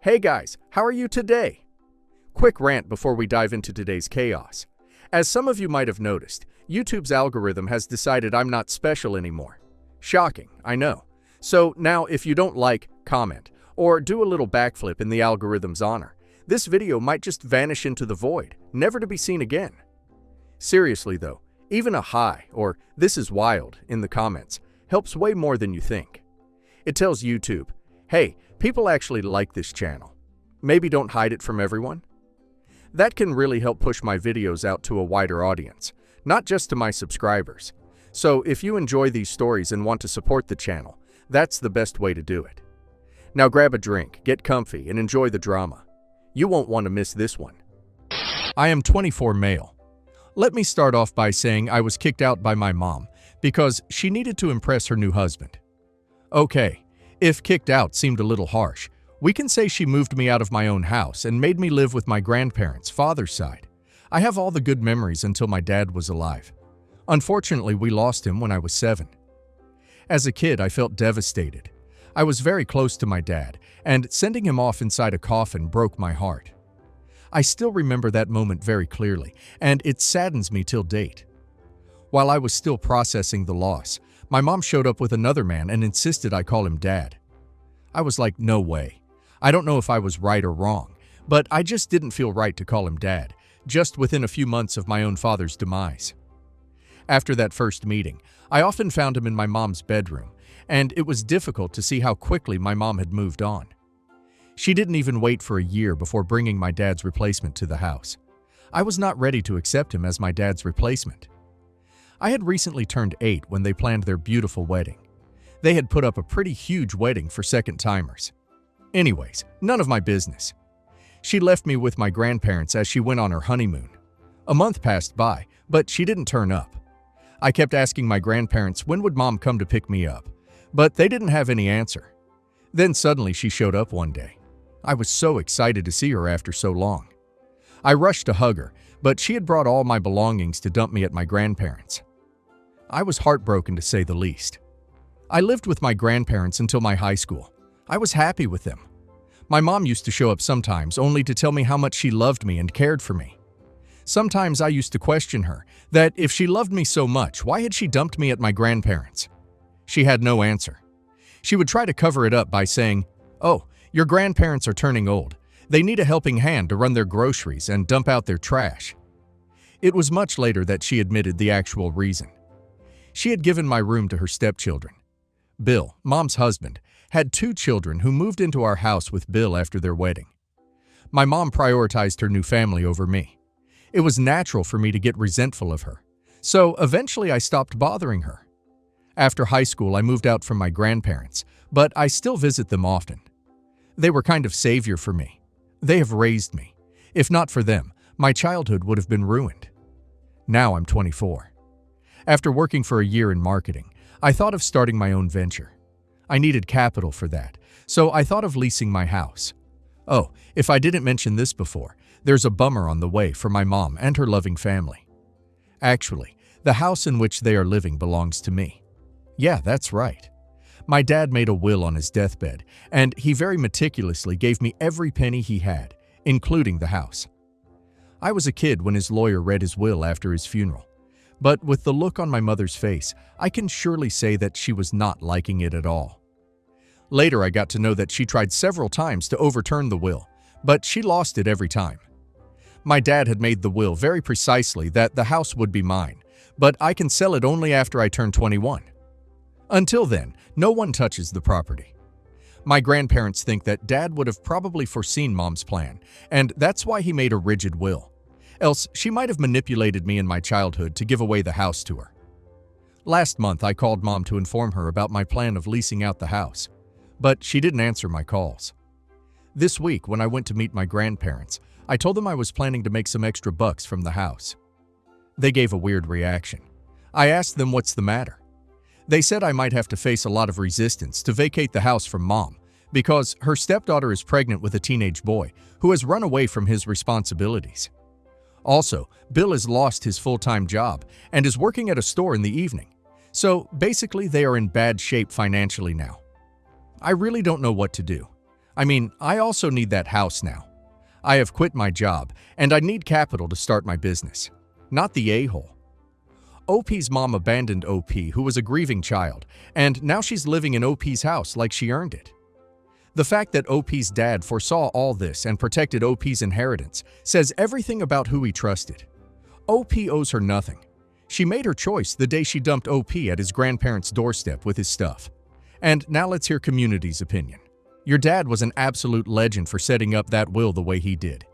Hey guys, how are you today? Quick rant before we dive into today's chaos. As some of you might have noticed, YouTube's algorithm has decided I'm not special anymore. Shocking, I know. So now if you don't like, comment, or do a little backflip in the algorithm's honor, this video might just vanish into the void, never to be seen again. Seriously though, even a hi or "this is wild" in the comments helps way more than you think. It tells YouTube, hey, people actually like this channel. Maybe don't hide it from everyone. That can really help push my videos out to a wider audience, not just to my subscribers. So if you enjoy these stories and want to support the channel, that's the best way to do it. Now grab a drink, get comfy, and enjoy the drama. You won't want to miss this one. I am 24 male. Let me start off by saying I was kicked out by my mom because she needed to impress her new husband. Okay, if kicked out seemed a little harsh, we can say she moved me out of my own house and made me live with my grandparents' father's side. I have all the good memories until my dad was alive. Unfortunately, we lost him when I was 7. As a kid, I felt devastated. I was very close to my dad, and sending him off inside a coffin broke my heart. I still remember that moment very clearly, and it saddens me till date. While I was still processing the loss, my mom showed up with another man and insisted I call him Dad. I was like, no way. I don't know if I was right or wrong, but I just didn't feel right to call him Dad, just within a few months of my own father's demise. After that first meeting, I often found him in my mom's bedroom, and it was difficult to see how quickly my mom had moved on. She didn't even wait for a year before bringing my dad's replacement to the house. I was not ready to accept him as my dad's replacement. I had recently turned 8 when they planned their beautiful wedding. They had put up a pretty huge wedding for second-timers. Anyways, none of my business. She left me with my grandparents as she went on her honeymoon. A month passed by, but she didn't turn up. I kept asking my grandparents when would mom come to pick me up, but they didn't have any answer. Then suddenly she showed up one day. I was so excited to see her after so long. I rushed to hug her, but she had brought all my belongings to dump me at my grandparents'. I was heartbroken to say the least. I lived with my grandparents until my high school. I was happy with them. My mom used to show up sometimes only to tell me how much she loved me and cared for me. Sometimes I used to question her that if she loved me so much, why had she dumped me at my grandparents'? She had no answer. She would try to cover it up by saying, "Oh, your grandparents are turning old. They need a helping hand to run their groceries and dump out their trash." It was much later that she admitted the actual reason. She had given my room to her stepchildren. Bill, mom's husband, had 2 children who moved into our house with Bill after their wedding. My mom prioritized her new family over me. It was natural for me to get resentful of her, so eventually I stopped bothering her. After high school, I moved out from my grandparents, but I still visit them often. They were kind of savior for me. They have raised me. If not for them, my childhood would have been ruined. Now I'm 24. After working for a year in marketing, I thought of starting my own venture. I needed capital for that, so I thought of leasing my house. Oh, if I didn't mention this before, there's a bummer on the way for my mom and her loving family. Actually, the house in which they are living belongs to me. Yeah, that's right. My dad made a will on his deathbed, and he very meticulously gave me every penny he had, including the house. I was a kid when his lawyer read his will after his funeral. But with the look on my mother's face, I can surely say that she was not liking it at all. Later, I got to know that she tried several times to overturn the will, but she lost it every time. My dad had made the will very precisely that the house would be mine, but I can sell it only after I turn 21. Until then, no one touches the property. My grandparents think that Dad would have probably foreseen Mom's plan, and that's why he made a rigid will. Else, she might have manipulated me in my childhood to give away the house to her. Last month, I called Mom to inform her about my plan of leasing out the house, but she didn't answer my calls. This week, when I went to meet my grandparents, I told them I was planning to make some extra bucks from the house. They gave a weird reaction. I asked them what's the matter. They said I might have to face a lot of resistance to vacate the house from Mom because her stepdaughter is pregnant with a teenage boy who has run away from his responsibilities. Also, Bill has lost his full-time job and is working at a store in the evening. So basically, they are in bad shape financially now. I really don't know what to do. I mean, I also need that house now. I have quit my job, and I need capital to start my business. Not the a-hole. OP's mom abandoned OP, who was a grieving child, and now she's living in OP's house like she earned it. The fact that OP's dad foresaw all this and protected OP's inheritance says everything about who he trusted. OP owes her nothing. She made her choice the day she dumped OP at his grandparents' doorstep with his stuff. And now let's hear community's opinion. Your dad was an absolute legend for setting up that will the way he did.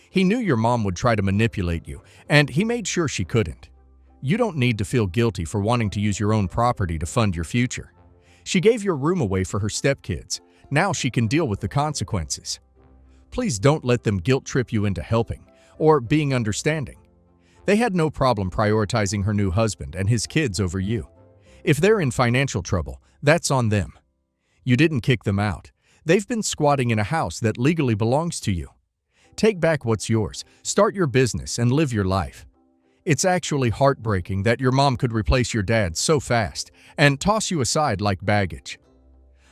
He knew your mom would try to manipulate you, and he made sure she couldn't. You don't need to feel guilty for wanting to use your own property to fund your future. She gave your room away for her stepkids. Now she can deal with the consequences. Please don't let them guilt trip you into helping or being understanding. They had no problem prioritizing her new husband and his kids over you. If they're in financial trouble, that's on them. You didn't kick them out. They've been squatting in a house that legally belongs to you. Take back what's yours, start your business, and live your life. It's actually heartbreaking that your mom could replace your dad so fast and toss you aside like baggage.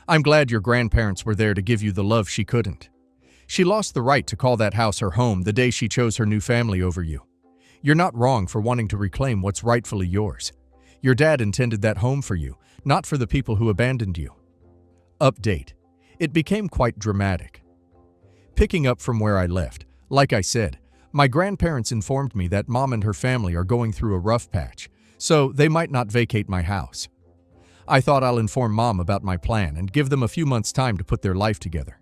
I'm glad your grandparents were there to give you the love she couldn't. She lost the right to call that house her home the day she chose her new family over you. You're not wrong for wanting to reclaim what's rightfully yours. Your dad intended that home for you, not for the people who abandoned you. Update. It became quite dramatic. Picking up from where I left, like I said, my grandparents informed me that Mom and her family are going through a rough patch, so they might not vacate my house. I thought I'll inform Mom about my plan and give them a few months' time to put their life together.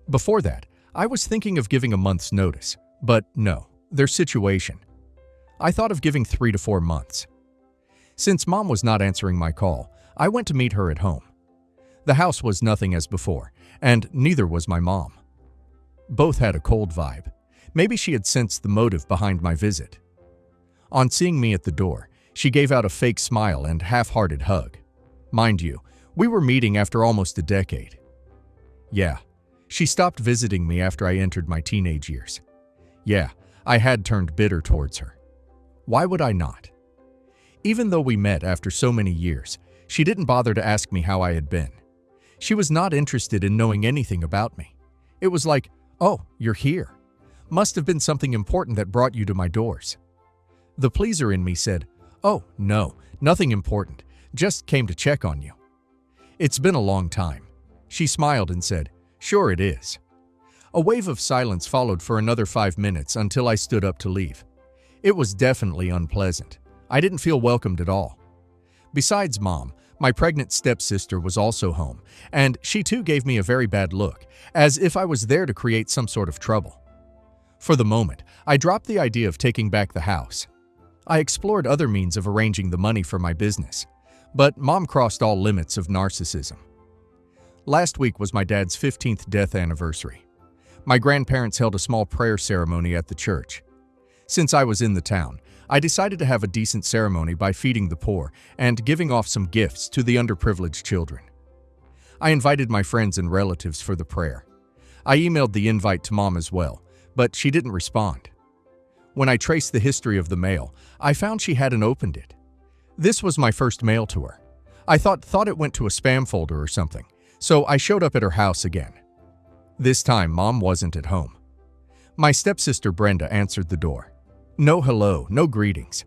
Before that, I was thinking of giving a month's notice, but no, their situation. I thought of giving 3 to 4 months. Since Mom was not answering my call, I went to meet her at home. The house was nothing as before, and neither was my mom. Both had a cold vibe. Maybe she had sensed the motive behind my visit. On seeing me at the door, she gave out a fake smile and half-hearted hug. Mind you, we were meeting after almost a decade. Yeah, she stopped visiting me after I entered my teenage years. Yeah, I had turned bitter towards her. Why would I not? Even though we met after so many years, she didn't bother to ask me how I had been. She was not interested in knowing anything about me. It was like, oh, you're here. Must have been something important that brought you to my doors. The pleaser in me said, oh, no, nothing important. Just came to check on you. It's been a long time. She smiled and said, sure it is. A wave of silence followed for another 5 minutes until I stood up to leave. It was definitely unpleasant. I didn't feel welcomed at all. Besides Mom, my pregnant stepsister was also home, and she too gave me a very bad look, as if I was there to create some sort of trouble. For the moment, I dropped the idea of taking back the house. I explored other means of arranging the money for my business, but Mom crossed all limits of narcissism. Last week was my dad's 15th death anniversary. My grandparents held a small prayer ceremony at the church. Since I was in the town, I decided to have a decent ceremony by feeding the poor and giving off some gifts to the underprivileged children. I invited my friends and relatives for the prayer. I emailed the invite to Mom as well, but she didn't respond. When I traced the history of the mail, I found she hadn't opened it. This was my first mail to her. I thought it went to a spam folder or something, so I showed up at her house again. This time, Mom wasn't at home. My stepsister Brenda answered the door. No hello, no greetings.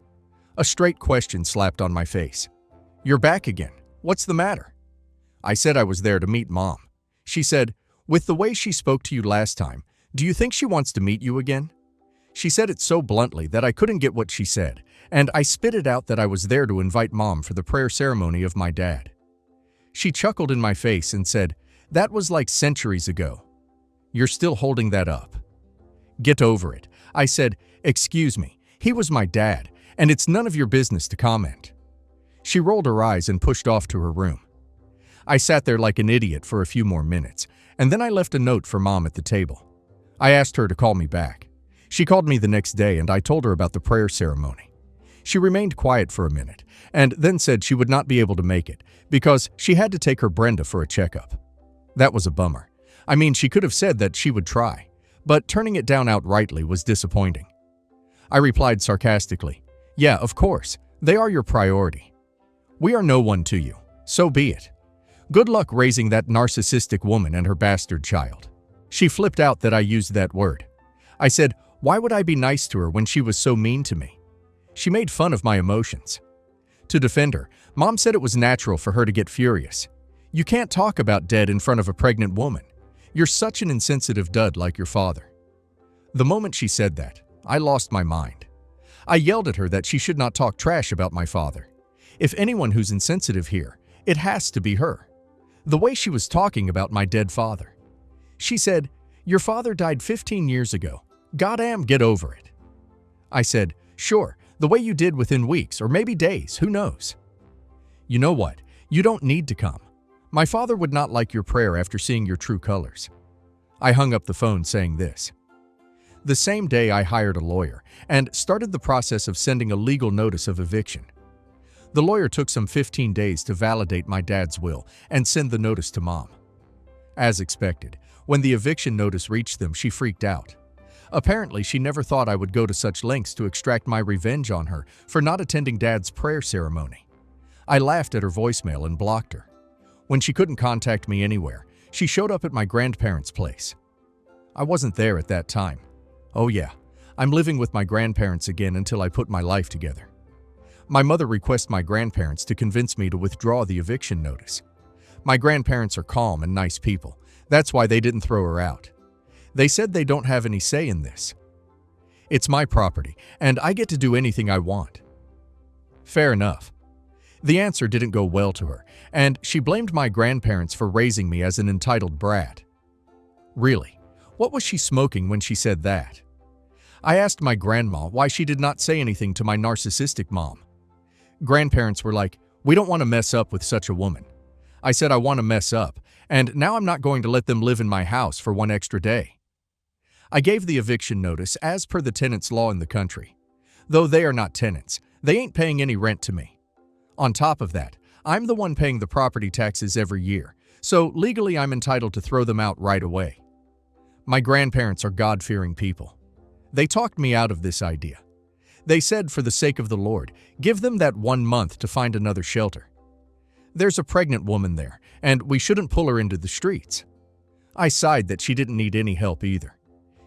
A straight question slapped on my face. You're back again. What's the matter? I said I was there to meet Mom. She said, with the way she spoke to you last time, do you think she wants to meet you again? She said it so bluntly that I couldn't get what she said, and I spit it out that I was there to invite Mom for the prayer ceremony of my dad. She chuckled in my face and said, that was like centuries ago. You're still holding that up. Get over it. I said, excuse me, he was my dad, and it's none of your business to comment. She rolled her eyes and pushed off to her room. I sat there like an idiot for a few more minutes, and then I left a note for Mom at the table. I asked her to call me back. She called me the next day and I told her about the prayer ceremony. She remained quiet for a minute, and then said she would not be able to make it because she had to take her Brenda for a checkup. That was a bummer. I mean, she could have said that she would try, but turning it down outrightly was disappointing. I replied sarcastically, yeah, of course, they are your priority. We are no one to you, so be it. Good luck raising that narcissistic woman and her bastard child. She flipped out that I used that word. I said, why would I be nice to her when she was so mean to me? She made fun of my emotions. To defend her, Mom said it was natural for her to get furious. You can't talk about dead in front of a pregnant woman. You're such an insensitive dud like your father. The moment she said that, I lost my mind. I yelled at her that she should not talk trash about my father. If anyone who's insensitive here, it has to be her. The way she was talking about my dead father. She said, your father died 15 years ago. Goddamn, get over it. I said, sure, the way you did within weeks or maybe days, who knows? You know what? You don't need to come. My father would not like your prayer after seeing your true colors. I hung up the phone saying this. The same day I hired a lawyer and started the process of sending a legal notice of eviction. The lawyer took some 15 days to validate my dad's will and send the notice to Mom. As expected, when the eviction notice reached them, she freaked out. Apparently, she never thought I would go to such lengths to extract my revenge on her for not attending Dad's prayer ceremony. I laughed at her voicemail and blocked her. When she couldn't contact me anywhere, she showed up at my grandparents' place. I wasn't there at that time. Oh yeah, I'm living with my grandparents again until I put my life together. My mother requests my grandparents to convince me to withdraw the eviction notice. My grandparents are calm and nice people. That's why they didn't throw her out. They said they don't have any say in this. It's my property, and I get to do anything I want. Fair enough. The answer didn't go well to her, and she blamed my grandparents for raising me as an entitled brat. Really, what was she smoking when she said that? I asked my grandma why she did not say anything to my narcissistic mom. Grandparents were like, we don't want to mess up with such a woman. I said I want to mess up, and now I'm not going to let them live in my house for one extra day. I gave the eviction notice as per the tenants' law in the country. Though they are not tenants, they ain't paying any rent to me. On top of that, I'm the one paying the property taxes every year, so legally I'm entitled to throw them out right away. My grandparents are God-fearing people. They talked me out of this idea. They said, for the sake of the Lord, give them that 1 month to find another shelter. There's a pregnant woman there, and we shouldn't pull her into the streets. I sighed that she didn't need any help either.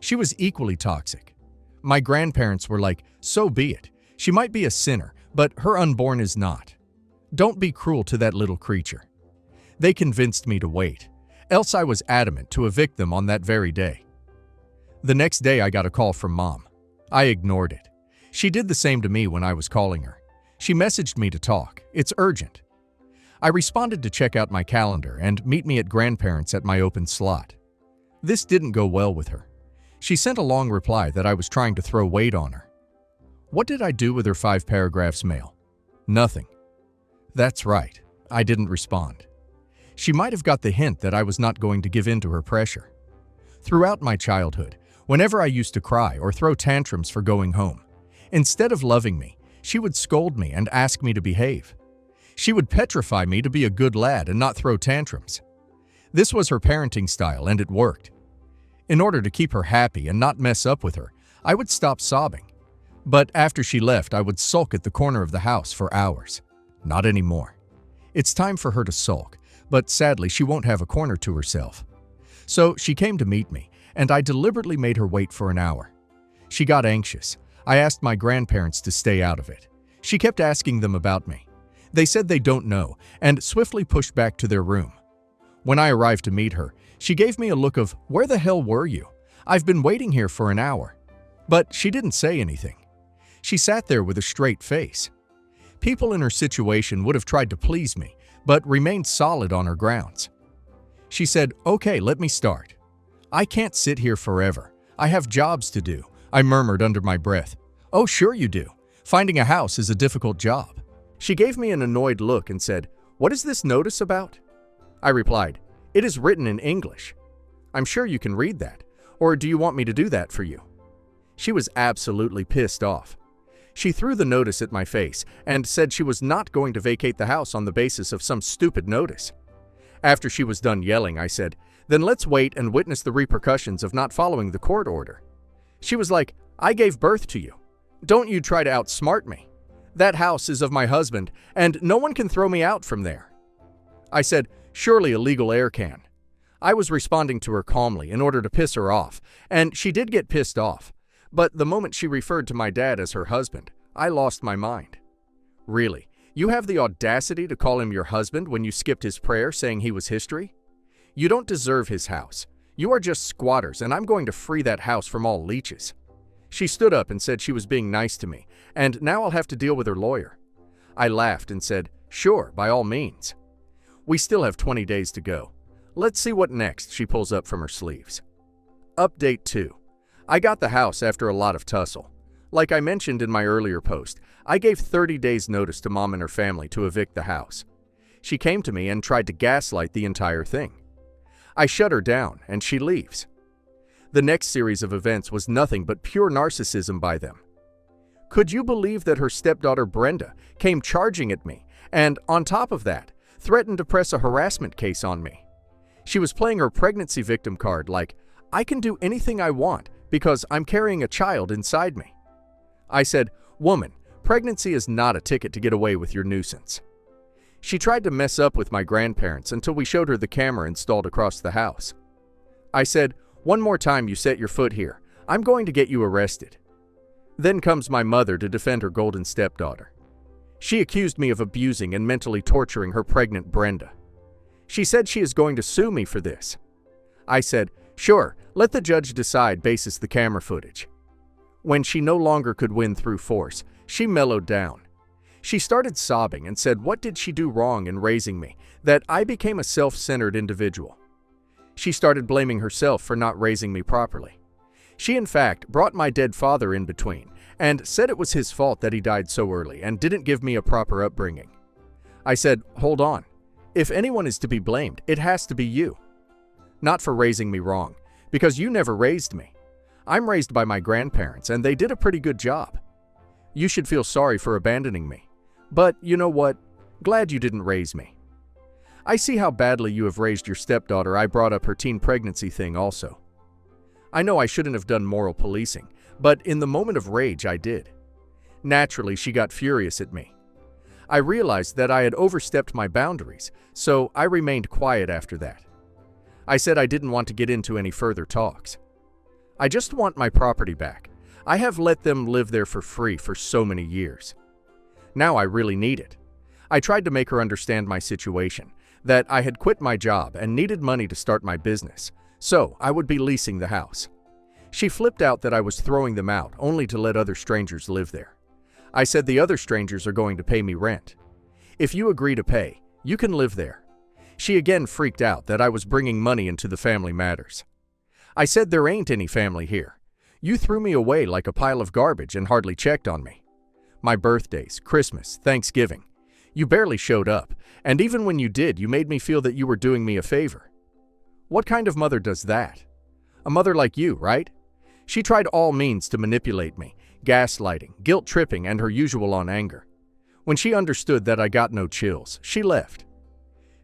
She was equally toxic. My grandparents were like, so be it. She might be a sinner, but her unborn is not. Don't be cruel to that little creature. They convinced me to wait, else I was adamant to evict them on that very day. The next day I got a call from Mom. I ignored it. She did the same to me when I was calling her. She messaged me to talk. It's urgent. I responded to check out my calendar and meet me at grandparents at my open slot. This didn't go well with her. She sent a long reply that I was trying to throw weight on her. What did I do with her 5 paragraphs mail? Nothing. That's right, I didn't respond. She might have got the hint that I was not going to give in to her pressure. Throughout my childhood, whenever I used to cry or throw tantrums for going home, instead of loving me, she would scold me and ask me to behave. She would petrify me to be a good lad and not throw tantrums. This was her parenting style, and it worked. In order to keep her happy and not mess up with her, I would stop sobbing. But after she left, I would sulk at the corner of the house for hours. Not anymore. It's time for her to sulk, but sadly she won't have a corner to herself. So she came to meet me, and I deliberately made her wait for an hour. She got anxious. I asked my grandparents to stay out of it. She kept asking them about me. They said they don't know, and swiftly pushed back to their room. When I arrived to meet her, she gave me a look of, where the hell were you? I've been waiting here for an hour. But she didn't say anything. She sat there with a straight face. People in her situation would have tried to please me, but remained solid on her grounds. She said, okay, let me start. I can't sit here forever. I have jobs to do, I murmured under my breath. Oh, sure you do. Finding a house is a difficult job. She gave me an annoyed look and said, what is this notice about? I replied, it is written in English. I'm sure you can read that, or do you want me to do that for you? She was absolutely pissed off. She threw the notice at my face and said she was not going to vacate the house on the basis of some stupid notice. After she was done yelling, I said, then let's wait and witness the repercussions of not following the court order. She was like, I gave birth to you. Don't you try to outsmart me. That house is of my husband, and no one can throw me out from there. I said, Surely a legal air can. I was responding to her calmly in order to piss her off, and she did get pissed off. But the moment she referred to my dad as her husband, I lost my mind. Really, you have the audacity to call him your husband when you skipped his prayer saying he was history? You don't deserve his house. You are just squatters, and I'm going to free that house from all leeches. She stood up and said she was being nice to me, and now I'll have to deal with her lawyer. I laughed and said, sure, by all means. We still have 20 days to go. Let's see what next she pulls up from her sleeves. Update 2. I got the house after a lot of tussle. Like I mentioned in my earlier post, I gave 30 days notice to Mom and her family to evict the house. She came to me and tried to gaslight the entire thing. I shut her down, and she leaves. The next series of events was nothing but pure narcissism by them. Could you believe that her stepdaughter Brenda came charging at me, and on top of that, threatened to press a harassment case on me? She was playing her pregnancy victim card like, I can do anything I want because I'm carrying a child inside me. I said, woman, pregnancy is not a ticket to get away with your nuisance. She tried to mess up with my grandparents until we showed her the camera installed across the house. I said, one more time you set your foot here, I'm going to get you arrested. Then comes my mother to defend her golden stepdaughter. She accused me of abusing and mentally torturing her pregnant Brenda. She said she is going to sue me for this. I said, sure, let the judge decide basis the camera footage. When she no longer could win through force, she mellowed down. She started sobbing and said what did she do wrong in raising me, that I became a self-centered individual. She started blaming herself for not raising me properly. She in fact brought my dead father in between and said it was his fault that he died so early and didn't give me a proper upbringing. I said, hold on. If anyone is to be blamed, it has to be you. Not for raising me wrong, because you never raised me. I'm raised by my grandparents and they did a pretty good job. You should feel sorry for abandoning me. But you know what? Glad you didn't raise me. I see how badly you have raised your stepdaughter. I brought up her teen pregnancy thing also. I know I shouldn't have done moral policing, but in the moment of rage I did. Naturally, she got furious at me. I realized that I had overstepped my boundaries, so I remained quiet after that. I said I didn't want to get into any further talks. I just want my property back. I have let them live there for free for so many years. Now I really need it. I tried to make her understand my situation, that I had quit my job and needed money to start my business, so I would be leasing the house. She flipped out that I was throwing them out only to let other strangers live there. I said the other strangers are going to pay me rent. If you agree to pay, you can live there. She again freaked out that I was bringing money into the family matters. I said there ain't any family here. You threw me away like a pile of garbage and hardly checked on me. My birthdays, Christmas, Thanksgiving. You barely showed up, and even when you did, you made me feel that you were doing me a favor. What kind of mother does that? A mother like you, right? She tried all means to manipulate me, gaslighting, guilt-tripping, and her usual on anger. When she understood that I got no chills, she left.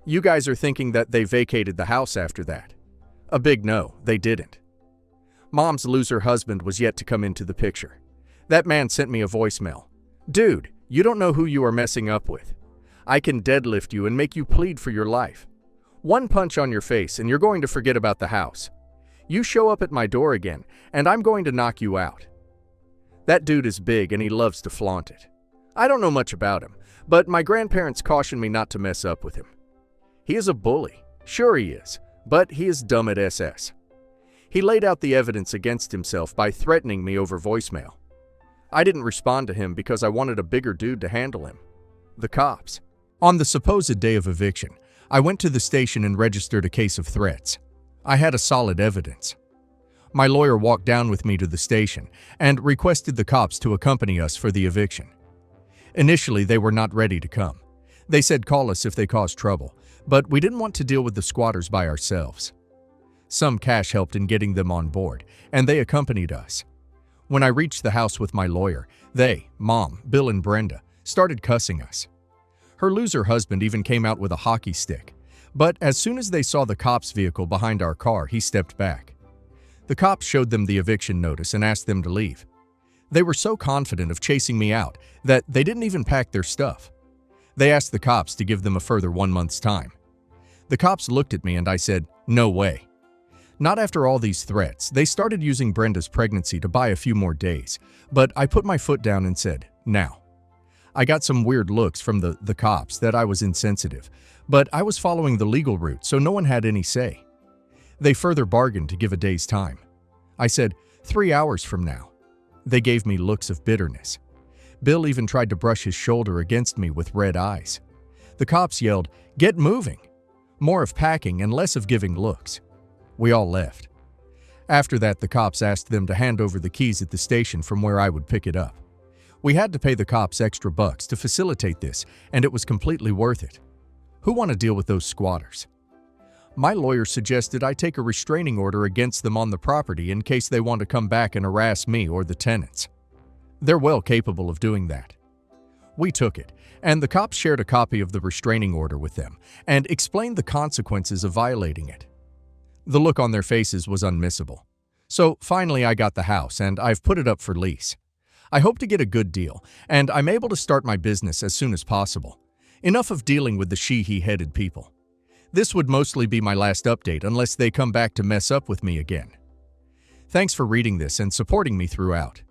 You guys are thinking that they vacated the house after that. A big no, they didn't. Mom's loser husband was yet to come into the picture. That man sent me a voicemail. Dude, you don't know who you are messing up with. I can deadlift you and make you plead for your life. One punch on your face and you're going to forget about the house. You show up at my door again and I'm going to knock you out. That dude is big and he loves to flaunt it. I don't know much about him, but my grandparents cautioned me not to mess up with him. He is a bully. Sure he is, but he is dumb at SS. He laid out the evidence against himself by threatening me over voicemail. I didn't respond to him because I wanted a bigger dude to handle him. The cops. On the supposed day of eviction, I went to the station and registered a case of threats. I had a solid evidence. My lawyer walked down with me to the station and requested the cops to accompany us for the eviction. Initially, they were not ready to come. They said call us if they caused trouble, but we didn't want to deal with the squatters by ourselves. Some cash helped in getting them on board, and they accompanied us. When I reached the house with my lawyer, they, Mom, Bill, and Brenda, started cussing us. Her loser husband even came out with a hockey stick, but as soon as they saw the cops' vehicle behind our car, he stepped back. The cops showed them the eviction notice and asked them to leave. They were so confident of chasing me out that they didn't even pack their stuff. They asked the cops to give them a further 1 month's time. The cops looked at me and I said, "No way." Not after all these threats. They started using Brenda's pregnancy to buy a few more days, but I put my foot down and said, "Now." I got some weird looks from the cops that I was insensitive, but I was following the legal route, so no one had any say. They further bargained to give a day's time. I said, 3 hours from now. They gave me looks of bitterness. Bill even tried to brush his shoulder against me with red eyes. The cops yelled, "Get moving!" More of packing and less of giving looks. We all left. After that, the cops asked them to hand over the keys at the station from where I would pick it up. We had to pay the cops extra bucks to facilitate this, and it was completely worth it. Who want to deal with those squatters? My lawyer suggested I take a restraining order against them on the property in case they want to come back and harass me or the tenants. They're well capable of doing that. We took it, and the cops shared a copy of the restraining order with them and explained the consequences of violating it. The look on their faces was unmissable. So finally I got the house and I've put it up for lease. I hope to get a good deal, and I'm able to start my business as soon as possible. Enough of dealing with the she-he-headed people. This would mostly be my last update unless they come back to mess up with me again. Thanks for reading this and supporting me throughout.